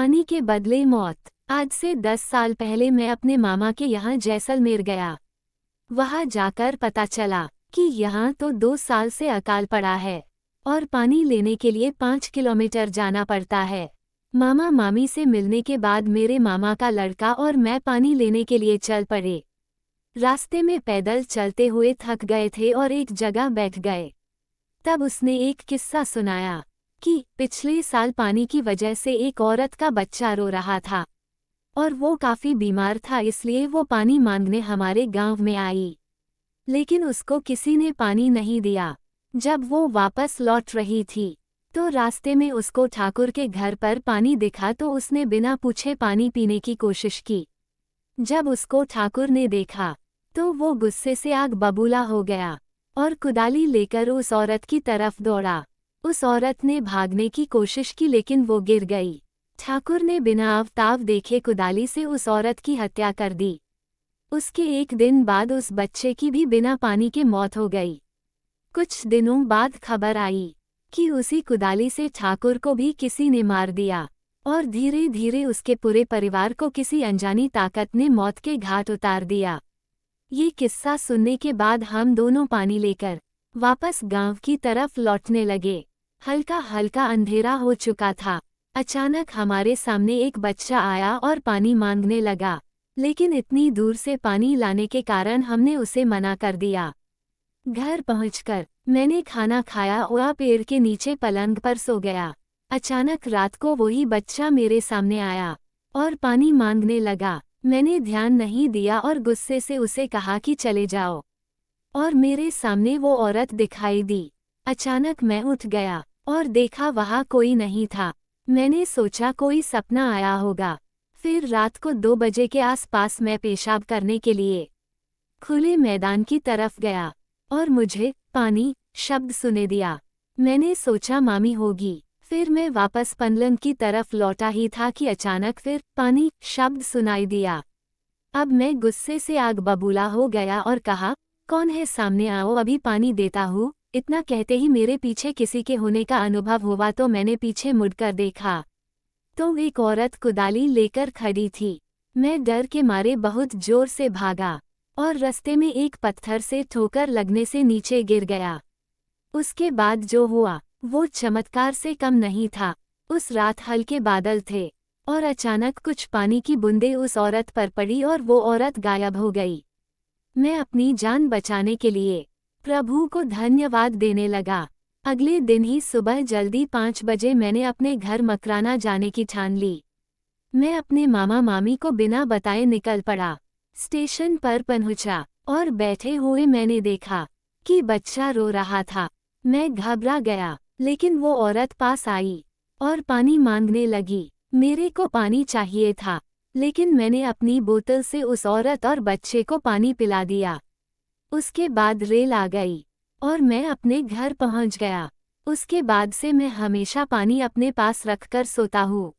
पानी के बदले मौत। आज से 10 साल पहले मैं अपने मामा के यहाँ जैसलमेर गया। वहाँ जाकर पता चला कि यहाँ तो 2 साल से अकाल पड़ा है और पानी लेने के लिए 5 किलोमीटर जाना पड़ता है। मामा मामी से मिलने के बाद मेरे मामा का लड़का और मैं पानी लेने के लिए चल पड़े। रास्ते में पैदल चलते हुए थक गए थे और एक जगह बैठ गए। तब उसने एक किस्सा सुनाया कि पिछले साल पानी की वजह से एक औरत का बच्चा रो रहा था और वो काफी बीमार था, इसलिए वो पानी मांगने हमारे गांव में आई, लेकिन उसको किसी ने पानी नहीं दिया। जब वो वापस लौट रही थी तो रास्ते में उसको ठाकुर के घर पर पानी दिखा तो उसने बिना पूछे पानी पीने की कोशिश की। जब उसको ठाकुर ने देखा तो वो गुस्से से आग बबूला हो गया और कुदाली लेकर उस औरत की तरफ दौड़ा। उस औरत ने भागने की कोशिश की लेकिन वो गिर गई। ठाकुर ने बिना अवताव देखे कुदाली से उस औरत की हत्या कर दी। उसके एक दिन बाद उस बच्चे की भी बिना पानी के मौत हो गई। कुछ दिनों बाद खबर आई कि उसी कुदाली से ठाकुर को भी किसी ने मार दिया और धीरे धीरे उसके पूरे परिवार को किसी अनजानी ताकत ने मौत के घाट उतार दिया। ये किस्सा सुनने के बाद हम दोनों पानी लेकर वापस गांव की तरफ लौटने लगे। हल्का हल्का अंधेरा हो चुका था। अचानक हमारे सामने एक बच्चा आया और पानी मांगने लगा, लेकिन इतनी दूर से पानी लाने के कारण हमने उसे मना कर दिया। घर पहुंचकर मैंने खाना खाया और पेड़ के नीचे पलंग पर सो गया। अचानक रात को वही बच्चा मेरे सामने आया और पानी मांगने लगा। मैंने ध्यान नहीं दिया और गुस्से से उसे कहा कि चले जाओ, और मेरे सामने वो औरत दिखाई दी। अचानक मैं उठ गया और देखा वहाँ कोई नहीं था। मैंने सोचा कोई सपना आया होगा। फिर रात को 2 बजे के आसपास मैं पेशाब करने के लिए खुले मैदान की तरफ गया और मुझे पानी शब्द सुने दिया। मैंने सोचा मामी होगी। फिर मैं वापस पलंग की तरफ लौटा ही था कि अचानक फिर पानी शब्द सुनाई दिया। अब मैं गुस्से से आग बबूला हो गया और कहा, कौन है सामने, आओ अभी पानी देता हूँ। इतना कहते ही मेरे पीछे किसी के होने का अनुभव हुआ तो मैंने पीछे मुड़कर देखा तो एक औरत कुदाली लेकर खड़ी थी। मैं डर के मारे बहुत जोर से भागा और रास्ते में एक पत्थर से ठोकर लगने से नीचे गिर गया। उसके बाद जो हुआ वो चमत्कार से कम नहीं था। उस रात हल्के बादल थे और अचानक कुछ पानी की बूंदें उस औरत पर पड़ी और वो औरत गायब हो गई। मैं अपनी जान बचाने के लिए प्रभु को धन्यवाद देने लगा। अगले दिन ही सुबह जल्दी 5 बजे मैंने अपने घर मकराना जाने की ठान ली। मैं अपने मामा मामी को बिना बताए निकल पड़ा। स्टेशन पर पहुंचा और बैठे हुए मैंने देखा कि बच्चा रो रहा था। मैं घबरा गया, लेकिन वो औरत पास आई और पानी मांगने लगी। मेरे को पानी चाहिए था, लेकिन मैंने अपनी बोतल से उस औरत और बच्चे को पानी पिला दिया। उसके बाद रेल आ गई और मैं अपने घर पहुंच गया। उसके बाद से मैं हमेशा पानी अपने पास रखकर सोता हूँ।